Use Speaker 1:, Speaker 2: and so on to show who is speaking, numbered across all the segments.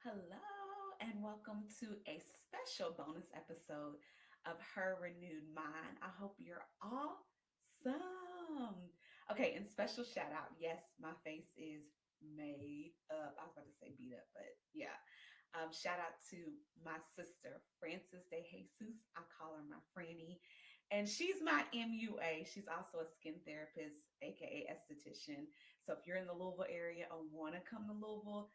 Speaker 1: Hello, and welcome to a special bonus episode of Her Renewed Mind. I hope you're awesome. Okay, and special shout out. Yes, my face is made up. I was about to say beat up, but yeah. Shout out to my sister, Frances De Jesus. I call her my Franny. And she's my MUA. She's also a skin therapist, aka esthetician. So if you're in the Louisville area or want to come to Louisville,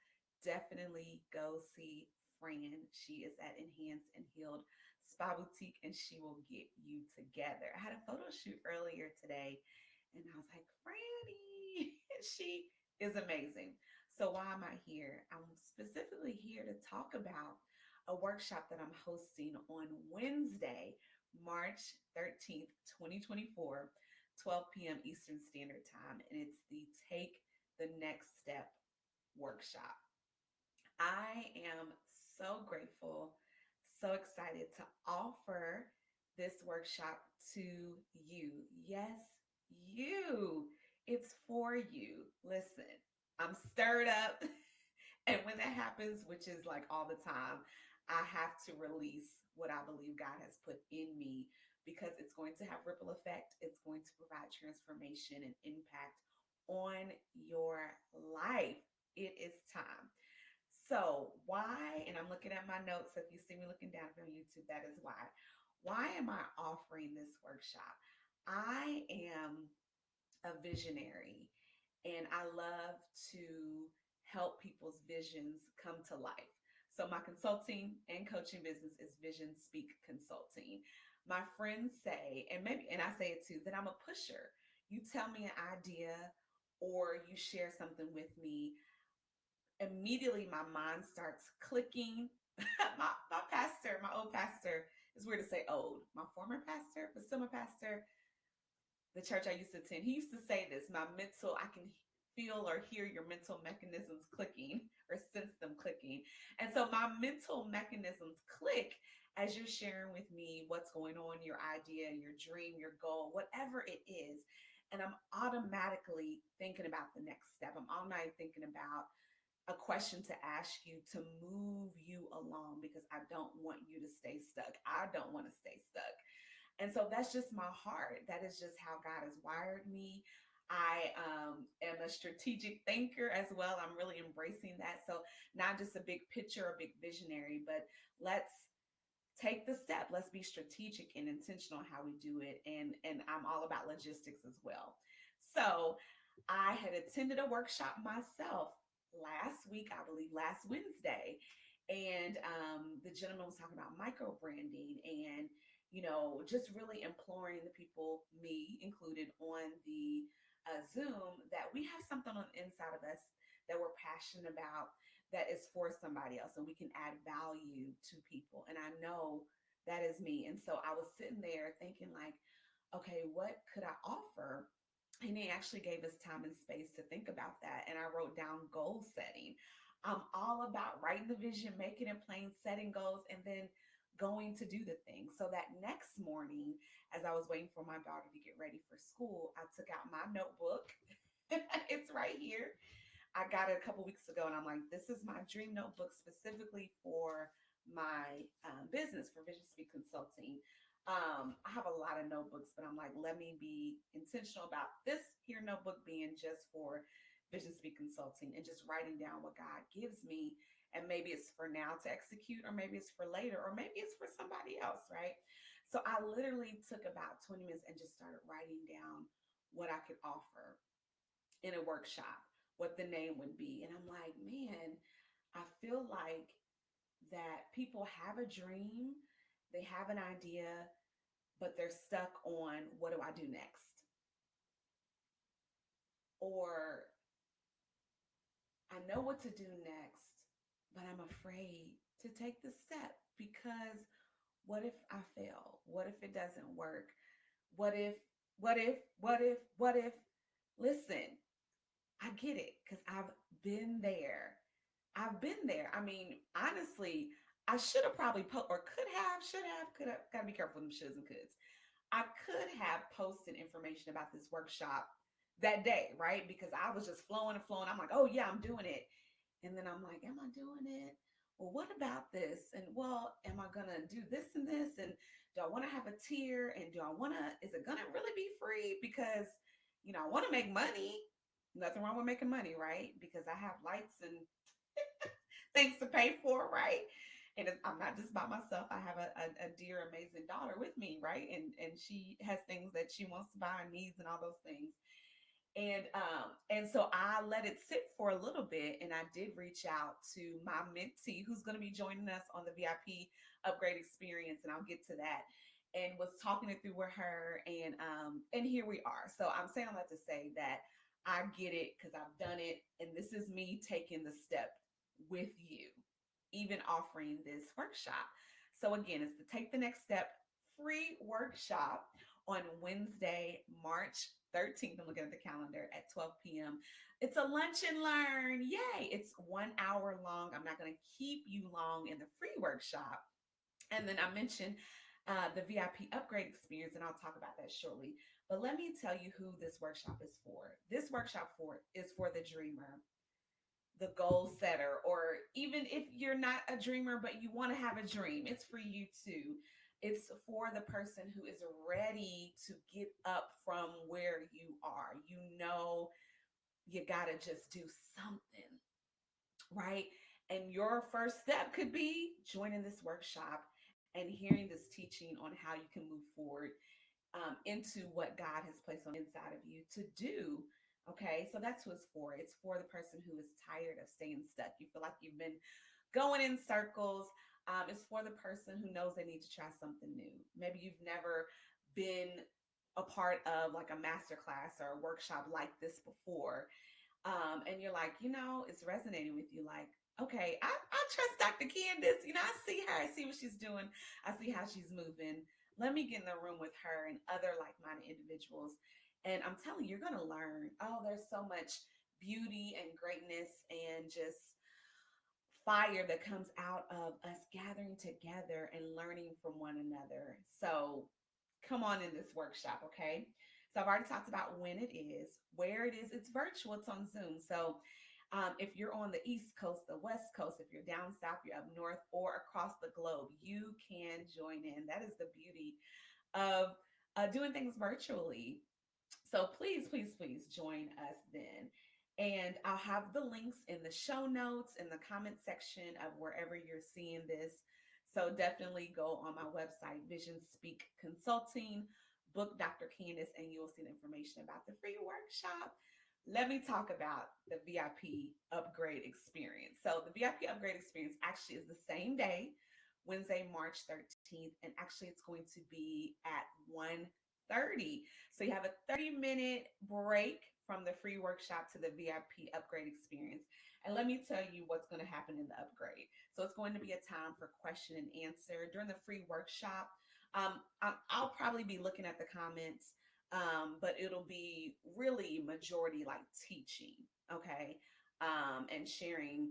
Speaker 1: definitely go see Fran. She is at Enhanced and Healed Spa Boutique and she will get you together. I had a photo shoot earlier today and I was like, Franny, she is amazing. So, why am I here? I'm specifically here to talk about a workshop that I'm hosting on Wednesday, March 13th, 2024, 12 p.m. Eastern Standard Time. And it's the Take the Next Step workshop. I am so grateful, so excited to offer this workshop to you. Yes, you. It's for you. Listen, I'm stirred up. And when that happens, which is like all the time, I have to release what I believe God has put in me because it's going to have ripple effect. It's going to provide transformation and impact on your life. It is time. So, why? And I'm looking at my notes. So if you see me looking down on YouTube, that is why. Why am I offering this workshop? I am a visionary and I love to help people's visions come to life. So, my consulting and coaching business is Vision Speak Consulting. My friends say, and I say it too, that I'm a pusher. You tell me an idea or you share something with me, immediately my mind starts clicking. My pastor, my old pastor, it's weird to say old, my former pastor, but still my pastor, the church I used to attend, he used to say this, I can feel or hear your mental mechanisms clicking or sense them clicking. And so my mental mechanisms click as you're sharing with me what's going on, your idea, your dream, your goal, whatever it is. And I'm automatically thinking about the next step. I'm automatically thinking about a question to ask you to move you along because I don't want you to stay stuck. I don't want to stay stuck. And so that's just my heart. That is just how God has wired me. I am a strategic thinker as well. I'm really embracing that. So, not just a big picture or big visionary, but let's take the step. Let's be strategic and intentional how we do it. And I'm all about logistics as well. So, I had attended a workshop myself last week, I believe last Wednesday. And the gentleman was talking about micro branding and, just really imploring the people, me included, on the Zoom that we have something on the inside of us that we're passionate about that is for somebody else and we can add value to people. And I know that is me. And so I was sitting there thinking, like, okay, what could I offer? And he actually gave us time and space to think about that. And I wrote down goal setting. I'm all about writing the vision, making it plain, setting goals, and then going to do the thing. So that next morning, as I was waiting for my daughter to get ready for school, I took out my notebook. It's right here. I got it a couple weeks ago, and I'm like, this is my dream notebook specifically for my business for Vision Speak Consulting. I have a lot of notebooks, but I'm like, let me be intentional about this here notebook being just for Vision Speak Consulting and just writing down what God gives me. And maybe it's for now to execute, or maybe it's for later, or maybe it's for somebody else, right? So I literally took about 20 minutes and just started writing down what I could offer in a workshop, what the name would be. And I'm like, man, I feel like that people have a dream, they have an idea, but they're stuck on what do I do next? Or I know what to do next, but I'm afraid to take the step because what if I fail? What if it doesn't work? What if, what if? Listen, I get it because I've been there. I've been there. I mean, honestly, I should have probably or could have, gotta be careful with them shoulds and coulds. I could have posted information about this workshop that day, right? Because I was just flowing and flowing. I'm like, oh yeah, I'm doing it. And then I'm like, am I doing it? well, what about this? And well, am I going to do this and this? And do I want to have a tier? And do I want to, is it going to really be free? Because, I want to make money. Nothing wrong with making money, right? Because I have lights and things to pay for, right? And I'm not just by myself. I have a dear, amazing daughter with me, right? And she has things that she wants to buy and needs and all those things. And so I let it sit for a little bit, and I did reach out to my mentee who's going to be joining us on the VIP upgrade experience, and I'll get to that. And was talking it through with her, and here we are. So I'm saying all that to say that I get it because I've done it, and this is me taking the step with you, even offering this workshop. So again, it's the Take the Next Step free workshop on Wednesday, March 13th. I'm looking at the calendar at 12 p.m. It's a lunch and learn. Yay. It's 1 hour long. I'm not going to keep you long in the free workshop. And then I mentioned the VIP upgrade experience, and I'll talk about that shortly. But let me tell you who this workshop is for. This workshop is for the dreamer, the goal setter, or even if you're not a dreamer, but you want to have a dream, it's for you too. It's for the person who is ready to get up from where you are. You got to just do something, right? And your first step could be joining this workshop and hearing this teaching on how you can move forward into what God has placed on the inside of you to do. Okay, so that's who it's for. It's for the person who is tired of staying stuck. You feel like you've been going in circles. It's for the person who knows they need to try something new. Maybe you've never been a part of like a master class or a workshop like this before. And you're like, it's resonating with you. Like, okay, I trust Dr. Candice. I see her. I see what she's doing. I see how she's moving. Let me get in the room with her and other like-minded individuals. And I'm telling you, you're going to learn. Oh, there's so much beauty and greatness and just fire that comes out of us gathering together and learning from one another. So come on in this workshop, okay? So I've already talked about when it is, where it is. It's virtual, it's on Zoom. So if you're on the East Coast, the West Coast, if you're down south, you're up north, or across the globe, you can join in. That is the beauty of doing things virtually. So please, please, please join us then. And I'll have the links in the show notes, in the comment section of wherever you're seeing this. So definitely go on my website, Vision Speak Consulting, book Dr. Candice, and you will see the information about the free workshop. Let me talk about the VIP upgrade experience. So the VIP upgrade experience actually is the same day, Wednesday, March 13th, and actually it's going to be at 1:30. So you have a 30-minute break from the free workshop to the VIP upgrade experience. And let me tell you what's going to happen in the upgrade. So it's going to be a time for question and answer during the free workshop. I'll probably be looking at the comments, but it'll be really majority like teaching, okay, and sharing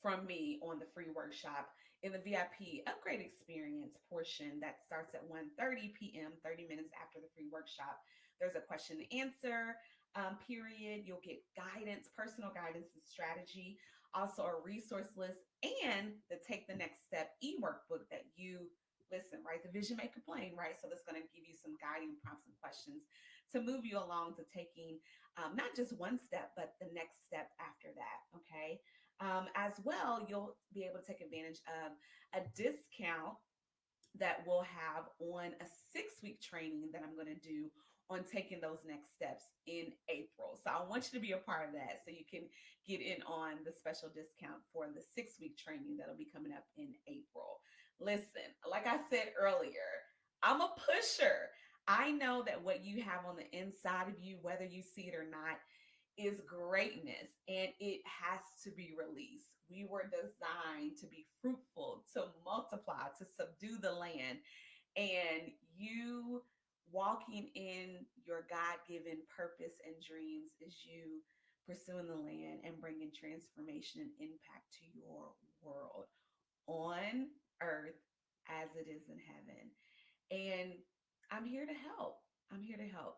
Speaker 1: from me on the free workshop. In the VIP upgrade experience portion that starts at 1:30 p.m., 30 minutes after the free workshop, there's a question and answer period. You'll get guidance, personal guidance and strategy, also a resource list, and the Take the Next Step e-workbook that you listen, right? The Vision Maker Plain, right? So that's going to give you some guiding prompts and questions to move you along to taking not just one step, but the next step after that, okay? As well, you'll be able to take advantage of a discount that we'll have on a 6-week training that I'm going to do on taking those next steps in April. So I want you to be a part of that so you can get in on the special discount for the 6-week training that'll be coming up in April. Listen, like I said earlier, I'm a pusher. I know that what you have on the inside of you, whether you see it or not, is greatness and it has to be released. We were designed to be fruitful, to multiply, to subdue the land. And you walking in your God given purpose and dreams is you pursuing the land and bringing transformation and impact to your world on earth as it is in heaven. And I'm here to help. I'm here to help.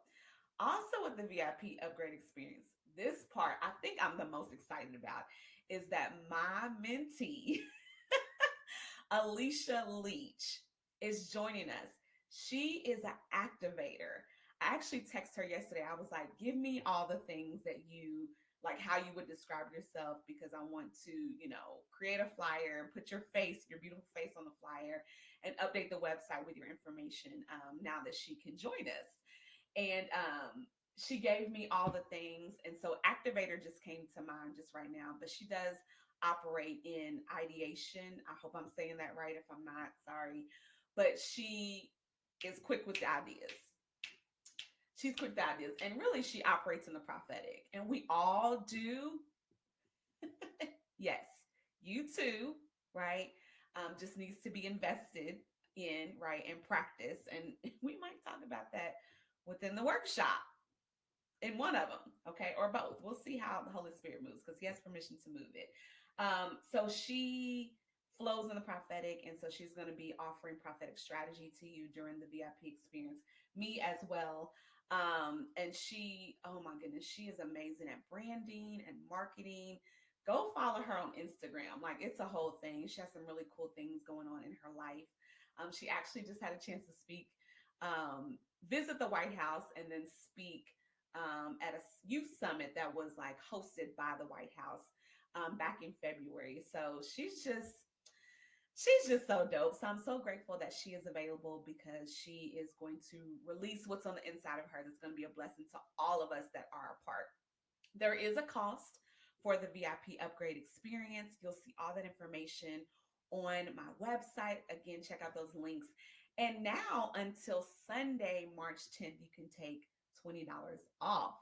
Speaker 1: Also, with the VIP upgrade experience, this part I think I'm the most excited about is that my mentee Alicia Leach is joining us. She is an activator. I actually texted her yesterday. I was like, give me all the things that you like, how you would describe yourself, because I want to, create a flyer, put your face, your beautiful face on the flyer, and update the website with your information now that she can join us. And she gave me all the things. And so activator just came to mind just right now, but she does operate in ideation. I hope I'm saying that right. If I'm not, sorry. But she is quick with the ideas. She's quick with ideas. And really, she operates in the prophetic. And we all do. Yes, you too, right? Just needs to be invested in, right, and practice. And we might talk about that within the workshop in one of them, okay, or both. We'll see how the Holy Spirit moves because He has permission to move it. So she flows in the prophetic, and so she's going to be offering prophetic strategy to you during the VIP experience. Me as well. And she, oh my goodness, she is amazing at branding and marketing. Go follow her on Instagram. Like, it's a whole thing. She has some really cool things going on in her life. She actually just had a chance to speak, visit the White House, and then speak at a youth summit that was like hosted by the White House back in February. So she's just so dope. So I'm so grateful that she is available because she is going to release what's on the inside of her. That's going to be a blessing to all of us that are a part. There is a cost for the VIP upgrade experience. You'll see all that information on my website. Again, check out those links. And now until Sunday, March 10th, you can take $20 off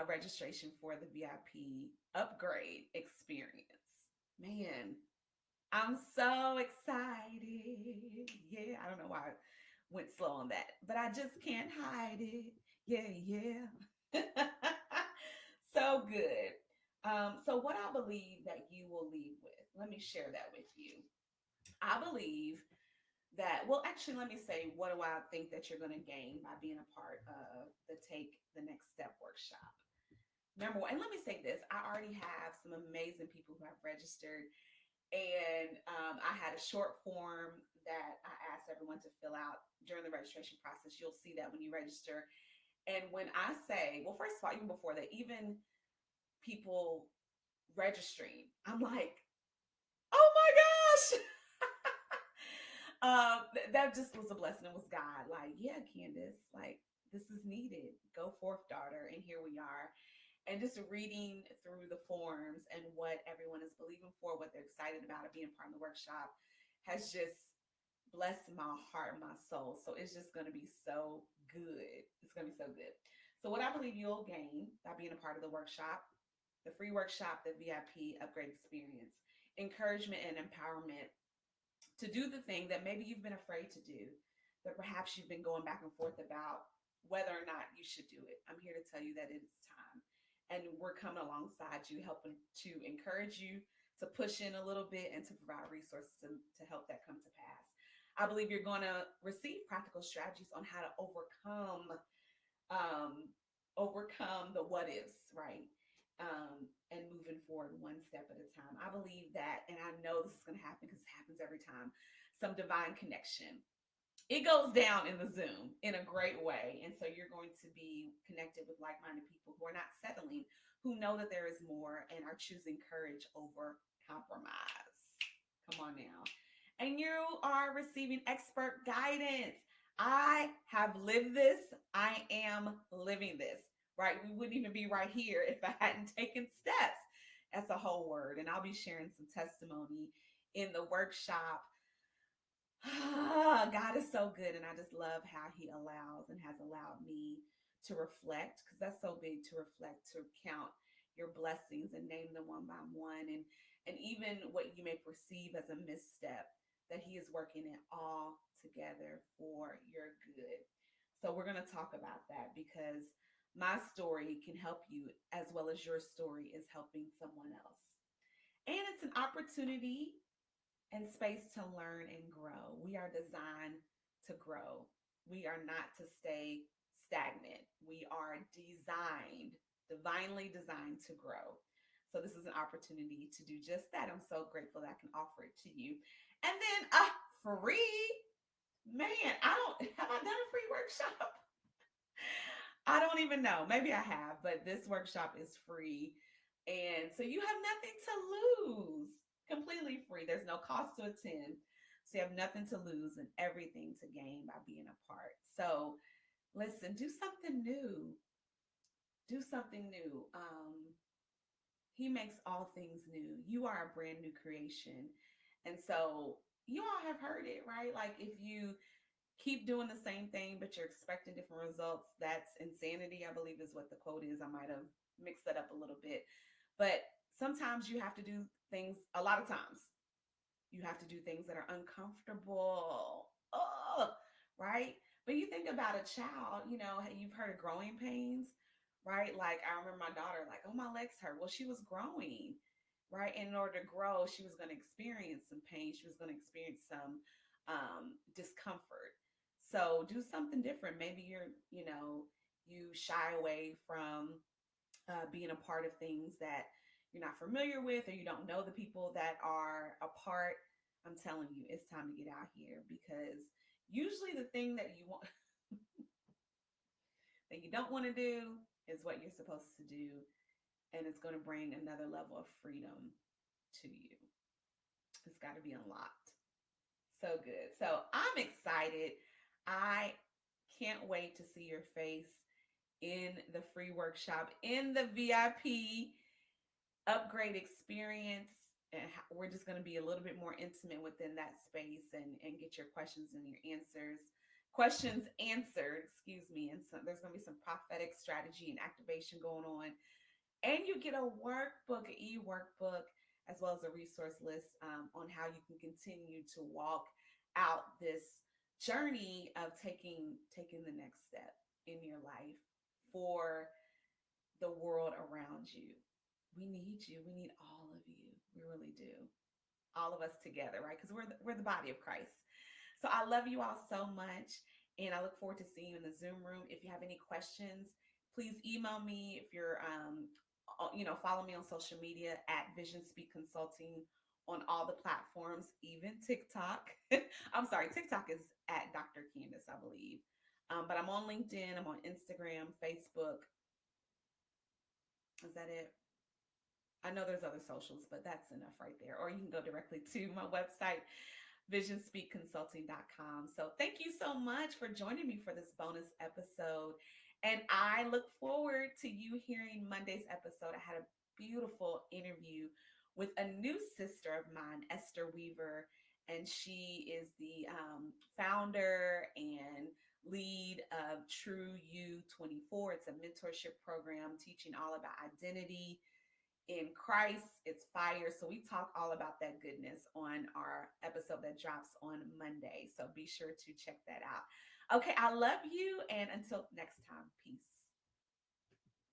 Speaker 1: registration for the VIP upgrade experience. Man, I'm so excited. Yeah, I don't know why I went slow on that, but I just can't hide it. Yeah, yeah. So good. So what I believe that you will leave with, let me share that with you. I believe that, well, actually, let me say, what do I think that you're going to gain by being a part of the Take the Next Step workshop? Number one, and let me say this, I already have some amazing people who have registered, and I had a short form that I asked everyone to fill out during the registration process. You'll see that when you register. And when I say, well, first of all, even before that, even people registering, I'm like, oh my gosh. That just was a blessing. It was God. Like, yeah, Candice, like, this is needed. Go forth, daughter. And here we are. And just reading through the forms and what everyone is believing for, what they're excited about, being part of the workshop has just blessed my heart and my soul. So it's just going to be so good. It's going to be so good. So, what I believe you'll gain by being a part of the workshop, the free workshop, the VIP upgrade experience, encouragement and empowerment to do the thing that maybe you've been afraid to do, that perhaps you've been going back and forth about whether or not you should do it. I'm here to tell you that it is time. And we're coming alongside you, helping to encourage you to push in a little bit and to provide resources to help that come to pass. I believe you're going to receive practical strategies on how to um, overcome the what ifs, right? And moving forward one step at a time. I believe that, and I know this is going to happen because it happens every time, some divine connection. It goes down in the Zoom in a great way. And so you're going to be connected with like minded people who are not settling, who know that there is more and are choosing courage over compromise. Come on now. And you are receiving expert guidance. I have lived this. I am living this, right? We wouldn't even be right here if I hadn't taken steps. That's a whole word. And I'll be sharing some testimony in the workshop. God is so good. And I just love how He allows and has allowed me to reflect, because that's so big, to reflect, to count your blessings and name them one by one. And even what you may perceive as a misstep, that He is working it all together for your good. So we're going to talk about that because my story can help you as well as your story is helping someone else. And it's an opportunity and space to learn and grow. We are designed to grow. We are not to stay stagnant. We are designed, divinely designed to grow. So this is an opportunity to do just that. I'm so grateful that I can offer it to you. And then free, man, I don't have I done a free workshop? I don't even know. Maybe I have, but this workshop is free. And so you have nothing to lose. Completely free. There's no cost to attend. So you have nothing to lose and everything to gain by being a part. So listen, do something new. Do something new. He makes all things new. You are a brand new creation. And so you all have heard it, right? Like if you keep doing the same thing, but you're expecting different results, that's insanity, I believe is what the quote is. I might have mixed that up a little bit. But sometimes you have to do things, a lot of times, you have to do things that are uncomfortable. Oh, right? But you think about a child, you've heard of growing pains, right? Like I remember my daughter, like, oh, my legs hurt. Well, she was growing, right? And in order to grow, she was going to experience some pain. She was going to experience some discomfort. So do something different. Maybe you shy away from being a part of things that you're not familiar with or you don't know the people that are a part. I'm telling you, it's time to get out here because usually the thing that you want that you don't want to do is what you're supposed to do, and it's going to bring another level of freedom to you. It's got to be unlocked. So good. So I'm excited. I can't wait to see your face in the free workshop, in the VIP upgrade experience. And we're just going to be a little bit more intimate within that space and get your questions and your questions answered, excuse me. And so there's going to be some prophetic strategy and activation going on. And you get a workbook, an e-workbook, as well as a resource list on how you can continue to walk out this journey of taking the next step in your life for the world around you. We need you. We need all of you. We really do. All of us together, right? Because we're the body of Christ. So I love you all so much, and I look forward to seeing you in the Zoom room. If you have any questions, please email me. If you're follow me on social media at Vision Speak Consulting on all the platforms, even TikTok. I'm sorry, TikTok is at Dr. Candice, I believe. But I'm on LinkedIn. I'm on Instagram, Facebook. Is that it? I know there's other socials, but that's enough right there. Or you can go directly to my website, visionspeakconsulting.com. So thank you so much for joining me for this bonus episode. And I look forward to you hearing Monday's episode. I had a beautiful interview with a new sister of mine, Esther Weaver, and she is the founder and lead of True You 24. It's a mentorship program teaching all about identity in Christ. It's fire. So we talk all about that goodness on our episode that drops on Monday. So be sure to check that out. Okay, I love you. And until next time, peace.